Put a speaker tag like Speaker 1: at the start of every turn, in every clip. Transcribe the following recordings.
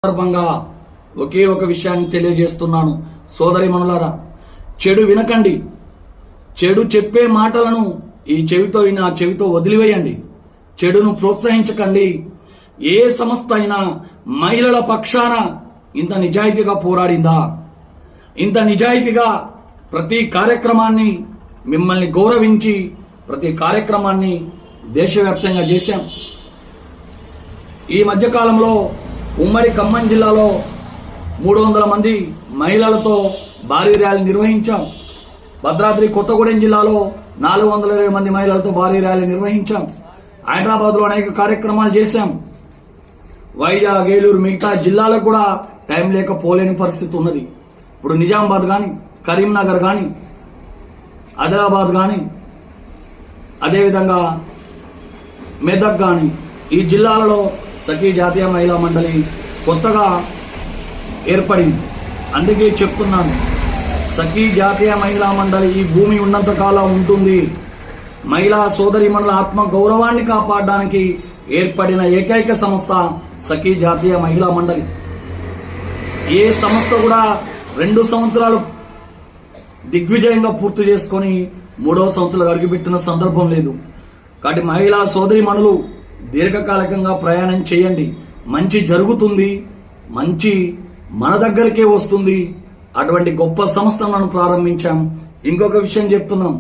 Speaker 1: సందర్భంగా ఒకే ఒక విషయాన్ని తెలియజేస్తున్నాను. సోదరిమణులారా, చెడు వినకండి. చెడు చెప్పే మాటలను ఈ చెవితో అయినా చెవితో వదిలివేయండి. చెడును ప్రోత్సహించకండి. ఏ సంస్థ అయినా మహిళల పక్షాన ఇంత నిజాయితీగా పోరాడిందా? ఇంత నిజాయితీగా ప్రతి కార్యక్రమాన్ని మిమ్మల్ని గౌరవించి ప్రతి కార్యక్రమాన్ని దేశవ్యాప్తంగా చేశాం. ఈ మధ్యకాలంలో ఉమ్మడి ఖమ్మం జిల్లాలో 300 మంది మహిళలతో భారీ ర్యాలీ నిర్వహించాం. భద్రాద్రి కొత్తగూడెం జిల్లాలో 420 మంది మహిళలతో భారీ ర్యాలీ నిర్వహించాం. హైదరాబాద్లో అనేక కార్యక్రమాలు చేశాం. వైజాగ్, ఏలూరు, మిగతా జిల్లాలకు కూడా టైం లేక పోలేని పరిస్థితి ఉన్నది. ఇప్పుడు నిజామాబాద్ కానీ, కరీంనగర్ కానీ, ఆదిలాబాద్ కానీ, అదేవిధంగా మెదక్ కానీ, ఈ జిల్లాలలో సఖీ జాతీయ మహిళా మండలి కొత్తగా ఏర్పడింది. అందుకే చెప్తున్నాను, సఖీ జాతీయ మహిళా మండలి ఈ భూమి ఉన్నంత కాలం ఉంటుంది. మహిళా సోదరిమణుల ఆత్మ గౌరవాన్ని కాపాడడానికి ఏర్పడిన ఏకైక సంస్థ సఖీ జాతీయ మహిళా మండలి. ఏ సంస్థ కూడా 2 సంవత్సరాలు దిగ్విజయంగా పూర్తి చేసుకుని 3వ సంవత్సరాలు అడుగుపెట్టిన సందర్భం లేదు. కాబట్టి మహిళా సోదరిమణులు దీర్ఘకాలికంగా ప్రయాణం చేయండి. మంచి జరుగుతుంది, మంచి మన దగ్గరికే వస్తుంది. అటువంటి గొప్ప సంస్థను మనం ప్రారంభించాం. ఇంకొక విషయం చెప్తున్నాం,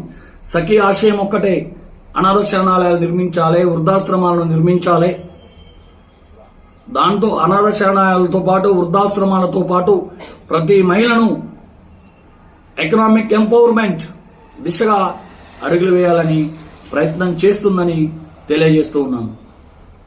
Speaker 1: సఖీ ఆశయం ఒక్కటే, అనాథ శరణాలయాలు నిర్మించాలి, వృద్ధాశ్రమాలను నిర్మించాలి. దాంతో అనాథ శరణాలయాలతో పాటు వృద్ధాశ్రమాలతో పాటు ప్రతి మహిళను ఎకనామిక్ ఎంపవర్మెంట్ దిశగా అడుగులు వేయాలని ప్రయత్నం చేస్తుందని తెలియజేస్తూ ఉన్నాను.